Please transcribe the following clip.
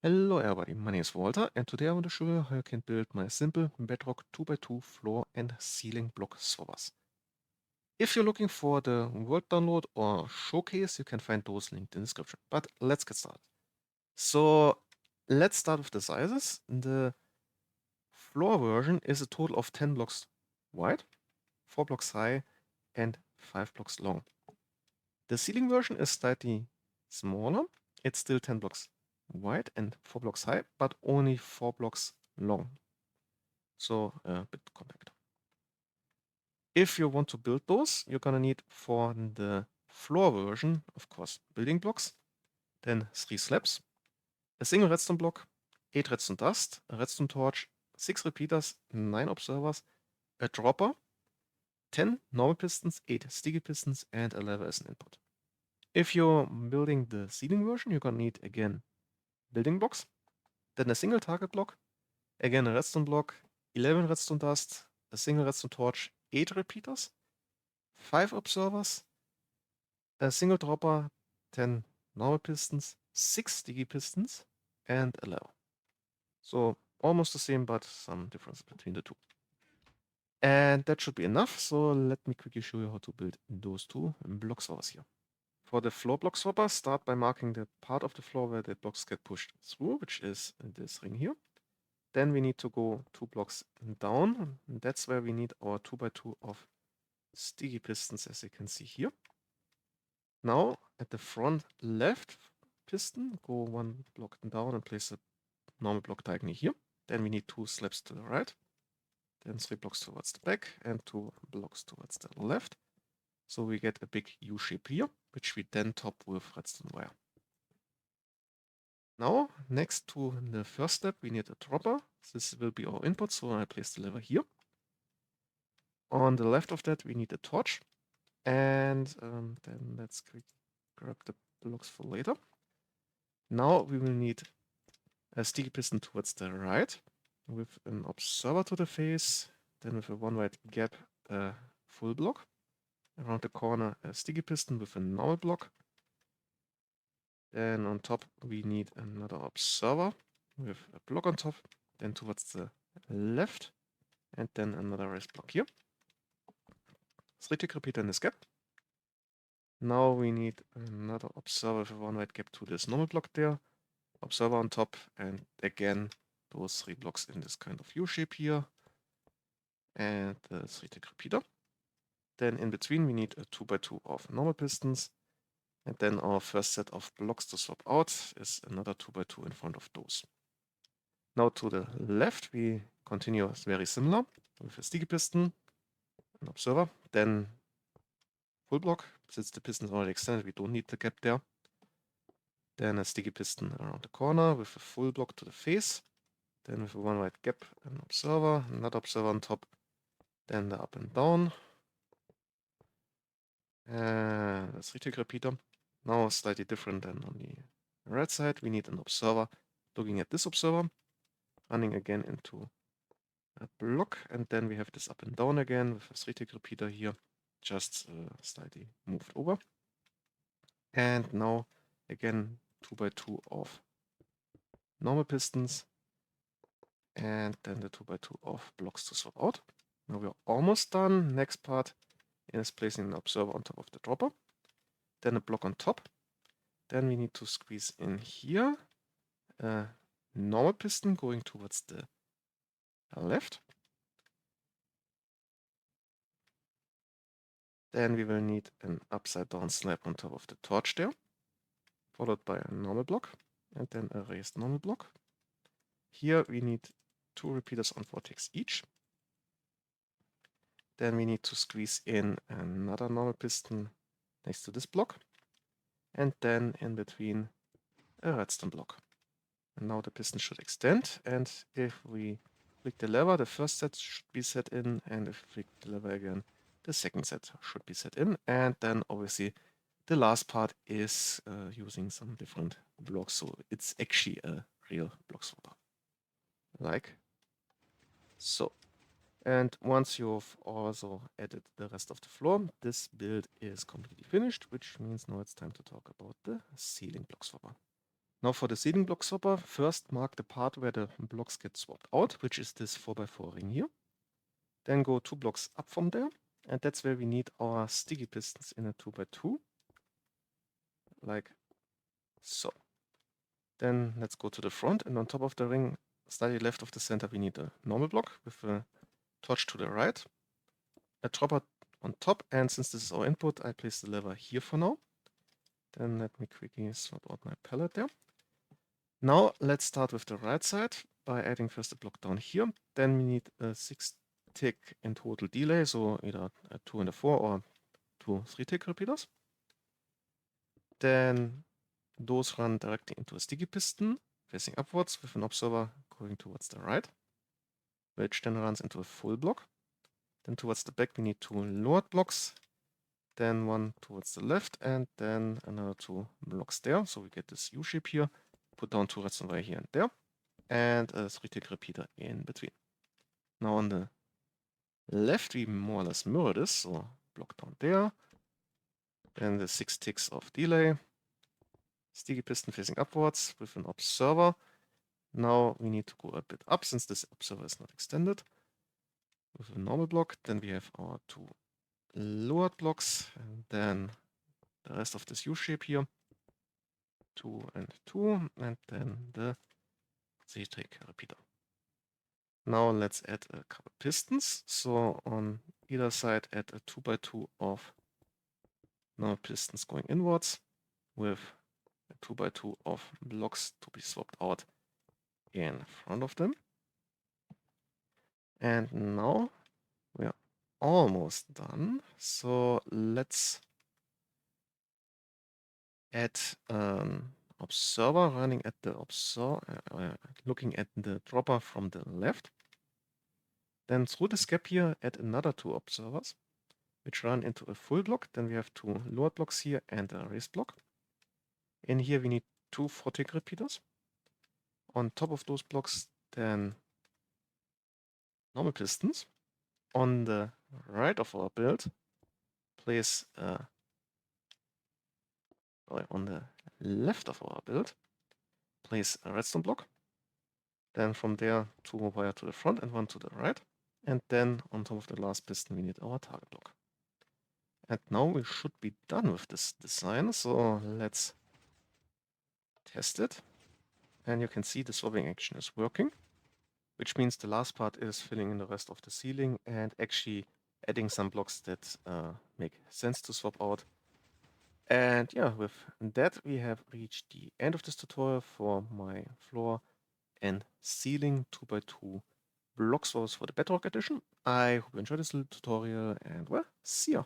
Hello everybody, my name is Walter and today I want to show you how you can build my simple bedrock 2x2 floor and ceiling block swappers. If you're looking for the word download or showcase, you can find those linked in the description. But let's get started. So let's start with the sizes. The floor version is a total of 10 blocks wide, 4 blocks high and 5 blocks long. The ceiling version is slightly smaller. It's still 10 blocks wide and 4 blocks high, but only 4 blocks long. So a bit compact. If you want to build those, you're gonna need for the floor version, of course, building blocks, then 3 slabs, a single redstone block, 8 redstone dust, a redstone torch, 6 repeaters, 9 observers, a dropper, 10 normal pistons, 8 sticky pistons, and a lever as an input. If you're building the ceiling version, you're gonna need again building blocks, then a single target block, again a redstone block, 11 redstone dust, a single redstone torch, 8 repeaters, 5 observers, a single dropper, 10 normal pistons, 6 sticky pistons, and a lever. So almost the same, but some difference between the two. And that should be enough. So let me quickly show you how to build those two block swappers here. For the floor block swapper, start by marking the part of the floor where the blocks get pushed through, which is this ring here. Then we need to go 2 blocks down. And that's where we need our 2x2 of sticky pistons, as you can see here. Now, at the front left piston, go 1 block down and place a normal block diagonally here. Then we need 2 slabs to the right. Then 3 blocks towards the back and 2 blocks towards the left. So we get a big U shape here, which we then top with redstone wire. Now, next to the first step, we need a dropper. This will be our input, so I place the lever here. On the left of that, we need a torch. And then let's grab the blocks for later. Now we will need a sticky piston towards the right with an observer to the face. Then with a one wide gap, a full block. Around the corner, a sticky piston with a normal block. Then on top, we need another observer with a block on top. Then towards the left, and then another raised block here. 3 tick repeater in this gap. Now we need another observer with a one wide gap to this normal block there. Observer on top, and again, those 3 blocks in this kind of U shape here. And the 3 tick repeater. Then in between, we need a 2x2 of normal pistons. And then our first set of blocks to swap out is another 2x2 in front of those. Now to the left, we continue very similar with a sticky piston, an observer, then full block. Since the piston is already extended, we don't need the gap there. Then a sticky piston around the corner with a full block to the face. Then with a one wide gap, an observer, another observer on top. Then the up and down. And a 3 tick repeater. Now slightly different than on the right side. We need an observer looking at this observer, running again into a block, and then we have this up and down again with a 3 tick repeater here, just slightly moved over. And now again 2x2 of normal pistons, and then the 2x2 of blocks to swap out. Now we're almost done. Next part is placing an observer on top of the dropper, then a block on top. Then we need to squeeze in here a normal piston going towards the left. Then we will need an upside down slab on top of the torch there, followed by a normal block, and then a raised normal block. Here we need 2 repeaters on 4 ticks each. Then we need to squeeze in another normal piston next to this block, and then in between a redstone block. And now the piston should extend, and if we flick the lever, the first set should be set in, and if we flick the lever again, the second set should be set in. And then obviously the last part is using some different blocks, so it's actually a real block swapper. Like so. And once you've also added the rest of the floor, this build is completely finished, which means now it's time to talk about the ceiling block swapper. Now for the ceiling block swapper, first mark the part where the blocks get swapped out, which is this 4x4 ring here. Then go 2 blocks up from there, and that's where we need our sticky pistons in a 2x2, like so. Then let's go to the front, and on top of the ring, slightly left of the center, we need a normal block with a torch to the right, a dropper on top, and since this is our input, I place the lever here for now. Then let me quickly swap out my pallet there. Now let's start with the right side by adding first a block down here. Then we need a 6 tick in total delay, so either a 2 and a 4 or 2 3-tick repeaters. Then those run directly into a sticky piston facing upwards with an observer going towards the right, which then runs into a full block. Then towards the back we need 2 lowered blocks, then one towards the left, and then another 2 blocks there. So we get this U shape here. Put down 2 redstone wire here and there, and a 3-tick repeater in between. Now on the left we more or less mirror this, so block down there, then the 6 ticks of delay, sticky piston facing upwards with an observer. Now we need to go a bit up since this observer is not extended with a normal block. Then we have our 2 lowered blocks, and then the rest of this U shape here, 2 and 2, and then the 3-tick repeater. Now let's add a couple pistons. So on either side add a 2x2 of normal pistons going inwards with a 2x2 of blocks to be swapped out in front of them. And now we are almost done. So let's add an observer running at the looking at the dropper from the left. Then through this gap here, add another 2 observers, which run into a full block. Then we have 2 lowered blocks here and a raised block. In here we need 2 4-tick repeaters. On top of those blocks, then normal pistons. On the right of our build, place on the left of our build, place a redstone block. Then from there, 2 wire to the front and 1 to the right. And then on top of the last piston, we need our target block. And now we should be done with this design. So let's test it. And you can see the swapping action is working, which means the last part is filling in the rest of the ceiling and actually adding some blocks that make sense to swap out. And yeah, with that, we have reached the end of this tutorial for my floor and ceiling 2x2 block swaps for the Bedrock Edition. I hope you enjoyed this little tutorial, and well, see ya!